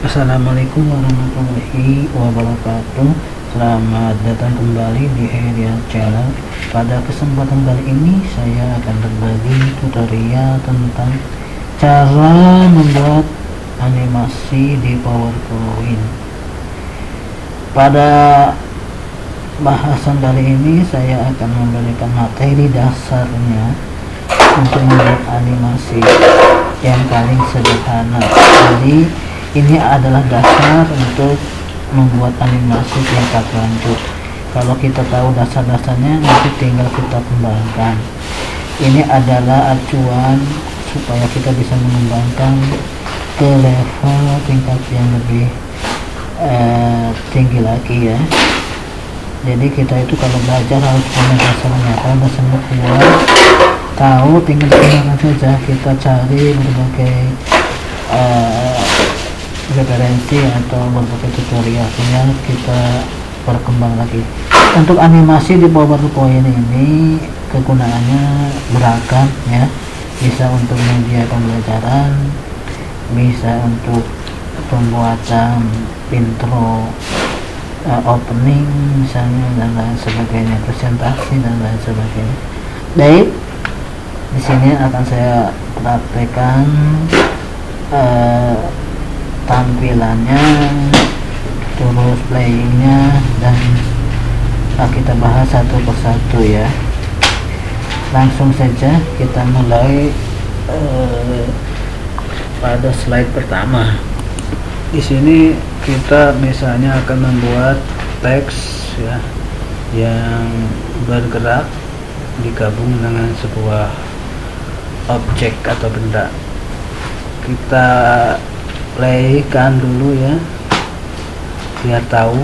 Assalamualaikum warahmatullahi wabarakatuh. Selamat datang kembali di Heria Channel. Pada kesempatan kali ini saya akan berbagi tutorial tentang cara membuat animasi di PowerPoint. Pada bahasan kali ini saya akan memberikan materi dasarnya untuk membuat animasi yang paling sederhana. Jadi ini adalah dasar untuk membuat animasi tingkat lanjut. Kalau kita tahu dasar-dasarnya, nanti tinggal kita kembangkan. Ini adalah acuan supaya kita bisa mengembangkan ke level tingkat yang lebih tinggi lagi ya. Jadi kita itu kalau belajar harus punya dasarnya. Kalau dasarnya kuat, tahu, tinggal digunakan saja. Kita cari berbagai referensi atau berbagai tutorial sehingga kita berkembang lagi. Untuk animasi di PowerPoint ini kegunaannya beragam ya, bisa untuk media pembelajaran, bisa untuk pembuatan intro, opening misalnya, dan lain sebagainya, presentasi dan lain sebagainya. Baik, di sini akan saya praktekkan tampilannya, terus playingnya, dan kita bahas satu persatu ya. Langsung saja kita mulai pada slide pertama. Di sini kita misalnya akan membuat teks ya yang bergerak digabung dengan sebuah objek atau benda. Kita playkan dulu ya biar tahu.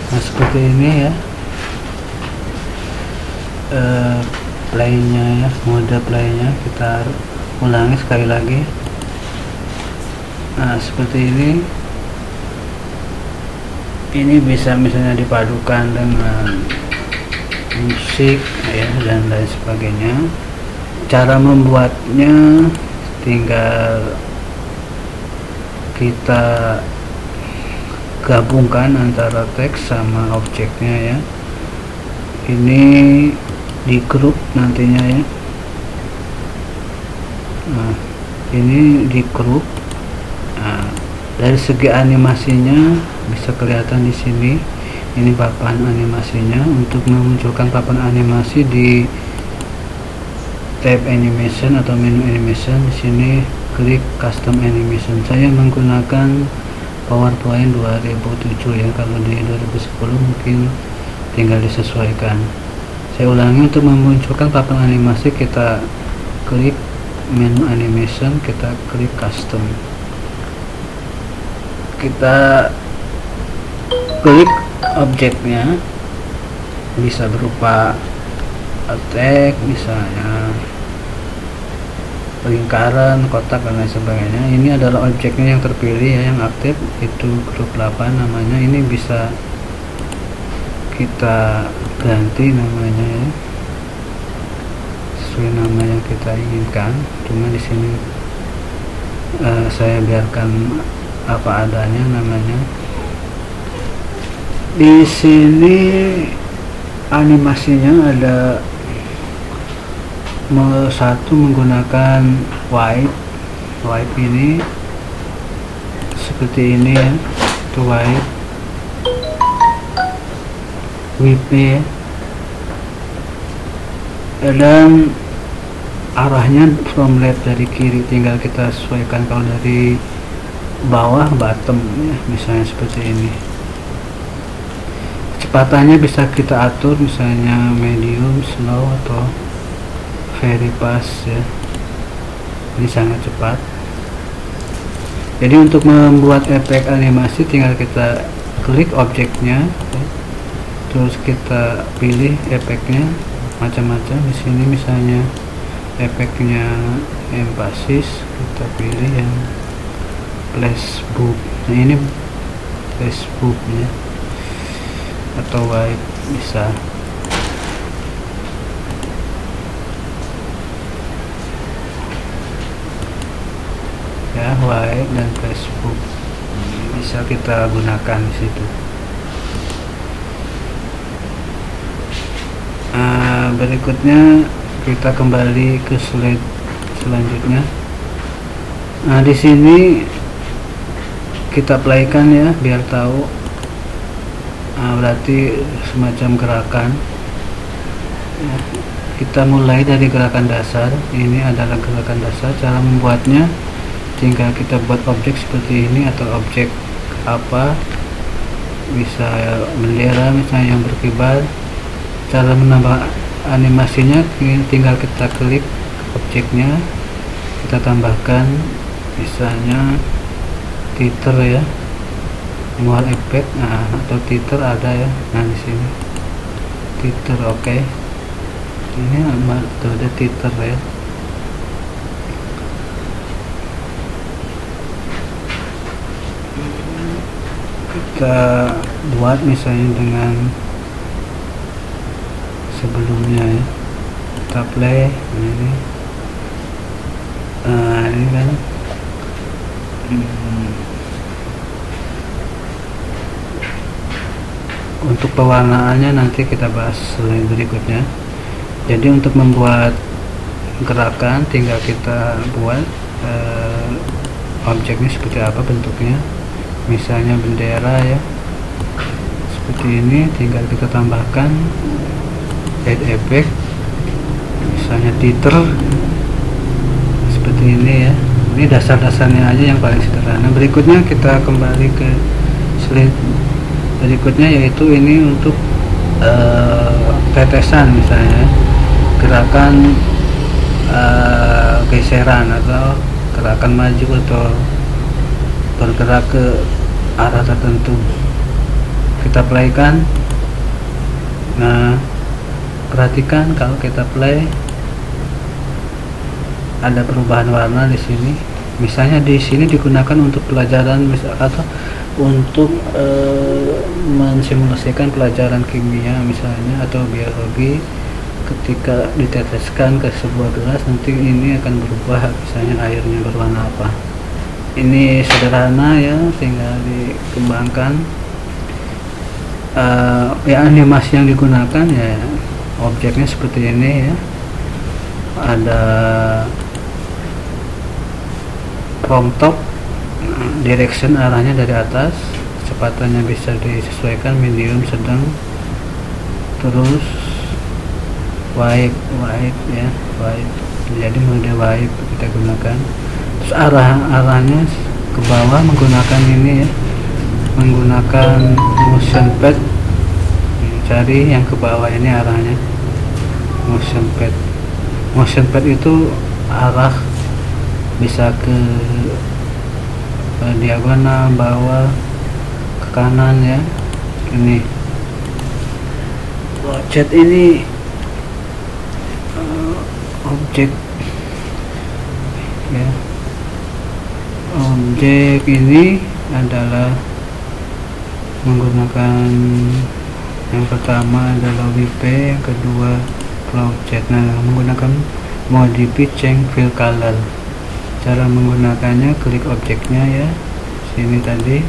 Nah seperti ini ya, playnya ya, mode playnya kita ulangi sekali lagi. Nah seperti ini bisa misalnya dipadukan dengan musik ya dan lain sebagainya. Cara membuatnya tinggal kita gabungkan antara teks sama objeknya ya. Ini di grup nantinya ya. Nah ini di grup. Nah, dari segi animasinya bisa kelihatan di sini. Ini papan animasinya. Untuk memunculkan papan animasi di tab animation atau menu animation, di sini klik custom animation. Saya menggunakan PowerPoint 2007 ya. Kalau di 2010 mungkin tinggal disesuaikan. Saya ulangi, untuk memunculkan papan animasi kita klik menu animation, kita klik custom, kita klik objeknya, bisa berupa tag misalnya, lingkaran, kotak dan lain sebagainya. Ini adalah objeknya yang terpilih ya, yang aktif itu grup 8 namanya. Ini bisa kita ganti namanya ya, sesuai nama yang kita inginkan. Cuma di sini saya biarkan apa adanya namanya. Di sini animasinya ada satu menggunakan wipe ini seperti ini ya, itu wipe ya. Dan arahnya from left, dari kiri, tinggal kita sesuaikan. Kalau dari bawah bottom ya, misalnya seperti ini. Kecepatannya bisa kita atur, misalnya medium, slow, atau very fast ya. Ini sangat cepat. Jadi untuk membuat efek animasi tinggal kita klik objeknya ya, terus kita pilih efeknya macam-macam. Di sini misalnya efeknya emphasis, kita pilih yang flashbulb. Nah ini flashbulbnya, atau wipe bisa. ya, white dan Facebook bisa kita gunakan di situ. Berikutnya kita kembali ke slide selanjutnya. Nah, di sini kita playkan ya biar tahu. Berarti semacam gerakan ya. Kita mulai dari gerakan dasar. Ini adalah gerakan dasar. Cara membuatnya tinggal kita buat objek seperti ini, atau objek apa, bisa bendera misalnya yang berkibar. Cara menambah animasinya tinggal kita klik objeknya, kita tambahkan misalnya titter ya, mual efek, atau titter ada ya. Nah, di sini titter, oke. Ini ada titter ya. Kita buat misalnya dengan sebelumnya ya, kita play. Ini ini kan untuk pewarnaannya nanti kita bahas slide berikutnya. Jadi untuk membuat gerakan tinggal kita buat objeknya seperti apa bentuknya, misalnya bendera ya, seperti ini. Tinggal kita tambahkan add effect, misalnya titter seperti ini ya. Ini dasar-dasarnya aja yang paling sederhana. Berikutnya kita kembali ke slide berikutnya, yaitu ini untuk tetesan, misalnya gerakan geseran atau gerakan maju atau bergerak ke arah tertentu. Kita playkan. Nah, perhatikan kalau kita play ada perubahan warna di sini. Misalnya di sini digunakan untuk pelajaran atau untuk mensimulasikan pelajaran kimia misalnya atau biologi. Ketika diteteskan ke sebuah gelas, nanti ini akan berubah, misalnya airnya berwarna apa. Ini sederhana ya, tinggal dikembangkan. Ya, animasi yang digunakan ya objeknya seperti ini ya. Ada from top, direction arahnya dari atas, kecepatannya bisa disesuaikan medium, sedang, terus wide ya, wide. Jadi mode wide kita gunakan. Terus arahnya ke bawah menggunakan ini ya, menggunakan motion pad. Cari yang ke bawah ini arahnya, motion pad. Motion pad itu arah bisa ke diagonal, bawah, ke kanan ya. Ini objek ini objek ya, objek ini adalah menggunakan yang pertama adalah WP, yang kedua cloud chat. Nah, menggunakan modify change fill color. Cara menggunakannya, klik objeknya ya, sini tadi,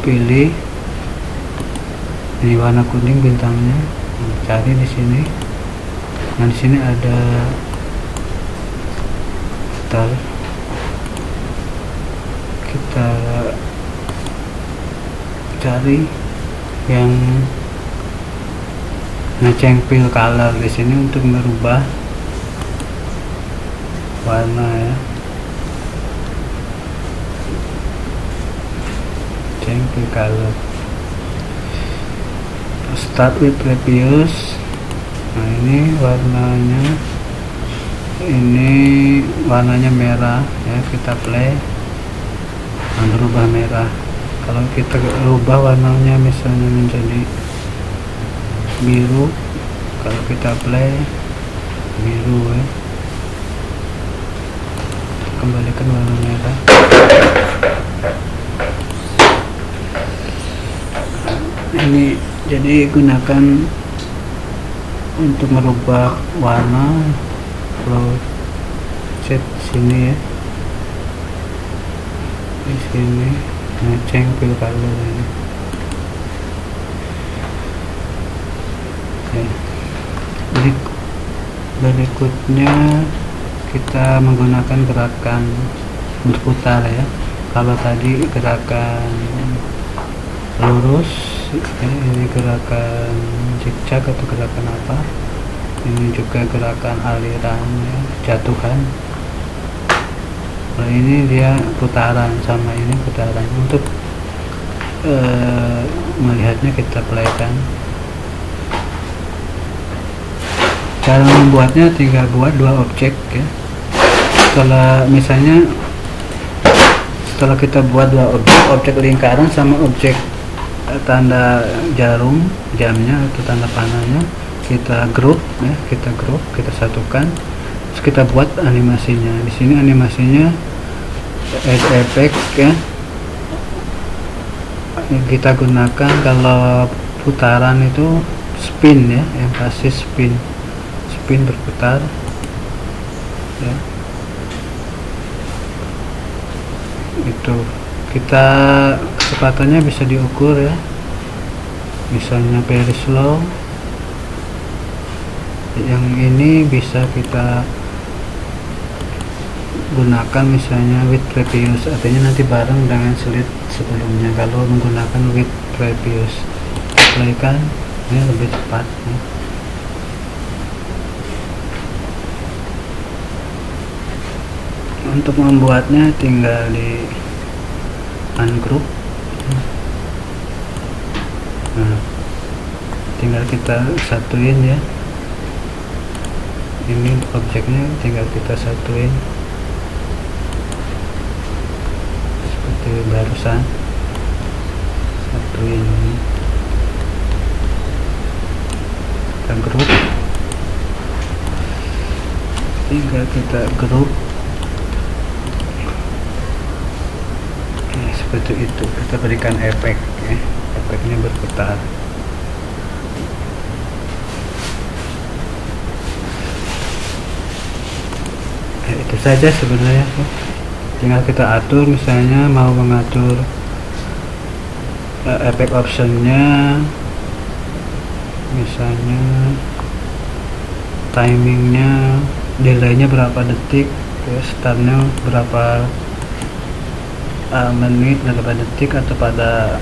pilih ini warna kuning bintangnya, cari di sini. Nah, di sini ada kita cari yang change fill color di sini untuk merubah warna ya. Change fill color. Start with previous. Nah, ini warnanya merah ya, kita play. Nah, berubah merah. Kalau kita rubah warnanya misalnya menjadi biru, kalau kita play biru ya, kembalikan warna merah. Ini jadi gunakan untuk merubah warna, flow set sini ya, di sini ngeceng fill color ini. Oke. Berikutnya kita menggunakan gerakan berputar ya. Kalau tadi gerakan lurus, ini gerakan zigzag atau gerakan apa, ini juga gerakan aliran ya, jatuhkan. Nah, ini dia putaran, sama ini putaran. Untuk melihatnya kita playkan. Cara membuatnya tinggal buat dua objek ya. Setelah kita buat dua objek lingkaran sama objek tanda jarum jamnya atau tanda panahnya, kita grup ya, kita satukan, terus kita buat animasinya. Di sini animasinya add effect ya, kita gunakan kalau putaran itu spin ya, yang pasti spin berputar ya. Itu kita kecepatannya bisa diukur ya, misalnya very slow. Yang ini bisa kita gunakan misalnya with previous, artinya nanti bareng dengan slide sebelumnya kalau menggunakan with previous. Play kan ini lebih cepat ya. Untuk membuatnya tinggal di ungroup. Nah, tinggal kita satuin ya, ini objeknya tinggal kita satuin seperti barusan, satuin kita grup, tinggal kita grup seperti itu. Kita berikan efek ya, efeknya berputar. Itu saja sebenarnya, tinggal kita atur, misalnya mau mengatur efek optionnya, misalnya timingnya, delaynya berapa detik ya, startnya berapa menit, berapa detik, atau pada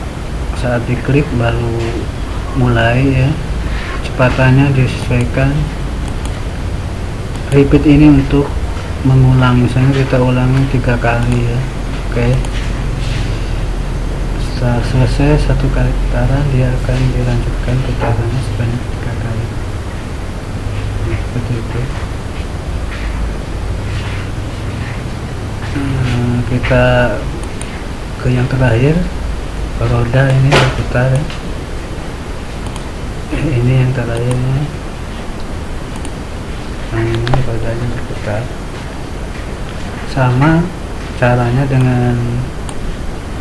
saat diklik baru mulai ya. Kecepatannya disesuaikan. Repeat ini untuk mengulang, misalnya kita ulangi 3 kali ya. Oke, setelah selesai 1 kali putaran, dia akan dilanjutkan putarannya sebanyak 3 kali. Seperti itu. Kita ke yang terakhir, roda ini berputar ya. Ini yang terakhirnya. Nah, ini rodanya berputar. Sama caranya dengan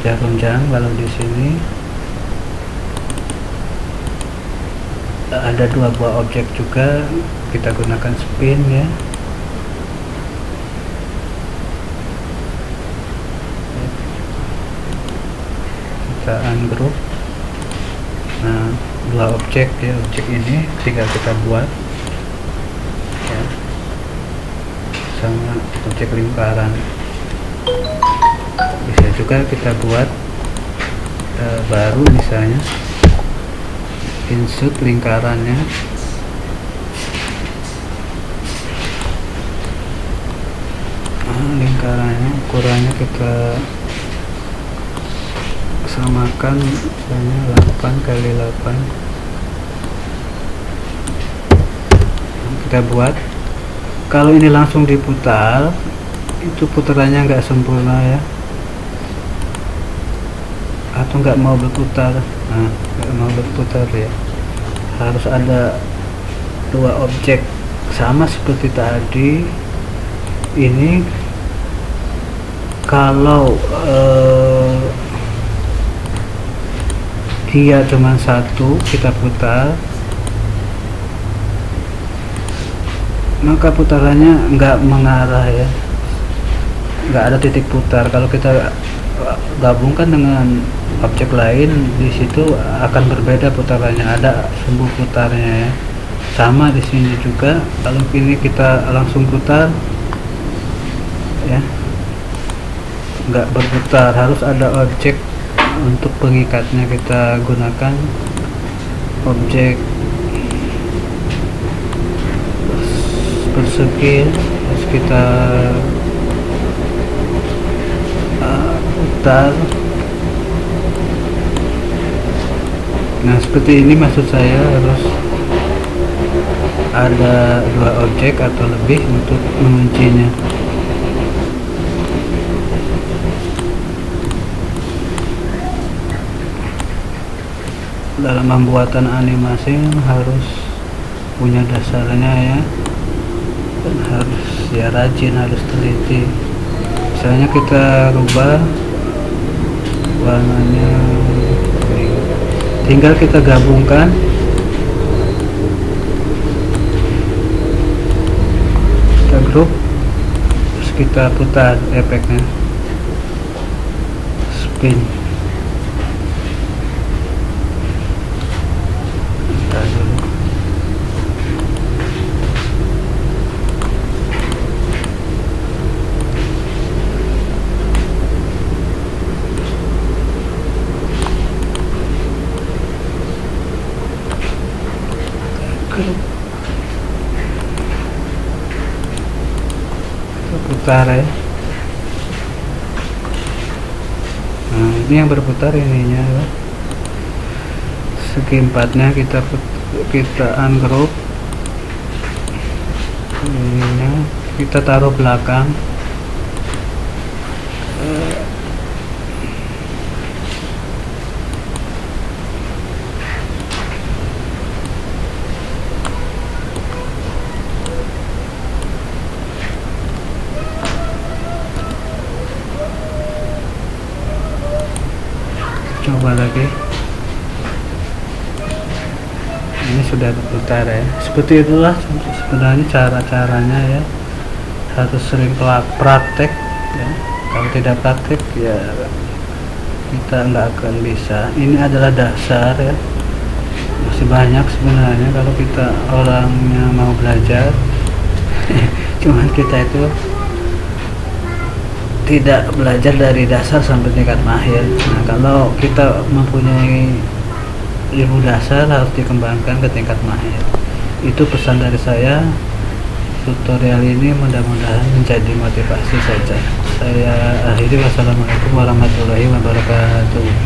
jarum jam. Kalau di sini ada 2 buah objek juga, kita gunakan spin ya. Kita ungroup. Nah, 2 objek ya, objek ini tinggal kita buat ya, sama objek lingkaran. Bisa juga kita buat baru, misalnya insert lingkarannya. Lingkarannya ukurannya kita samakan, misalnya 8 kali 8. Kita buat. Kalau ini langsung diputar, itu putarannya nggak sempurna ya, atau nggak mau berputar. Nah, nggak mau berputar ya, harus ada 2 objek sama seperti tadi. Ini kalau dia cuma 1 kita putar, maka putarannya nggak mengarah ya, nggak ada titik putar. Kalau kita gabungkan dengan objek lain, di situ akan berbeda putarannya, ada sumbu putarnya ya. Sama di sini juga, kalau ini kita langsung putar ya, nggak berputar, harus ada objek untuk pengikatnya. Kita gunakan objek persegi, terus kita putar. Nah seperti ini, maksud saya harus ada dua objek atau lebih untuk menguncinya. Dalam pembuatan animasi harus punya dasarnya ya, dan harus ya rajin, harus teliti. Misalnya kita rubah warnanya, tinggal kita gabungkan, kita grup, terus kita putar efeknya, spin. Putar ya. Nah ini yang berputar ininya ya. Segi empatnya kita ungroup, ininya kita taruh belakang. Coba lagi, ini sudah berputar ya. Seperti itulah sebenarnya cara-caranya ya, harus sering praktek ya. Kalau tidak praktek ya kita nggak akan bisa. Ini adalah dasar ya, masih banyak sebenarnya kalau kita orangnya mau belajar. Cuman kita itu tidak belajar dari dasar sampai tingkat mahir. Nah kalau kita mempunyai ilmu dasar, harus dikembangkan ke tingkat mahir. Itu pesan dari saya. Tutorial ini mudah-mudahan menjadi motivasi saja. Saya akhiri, wassalamualaikum warahmatullahi wabarakatuh.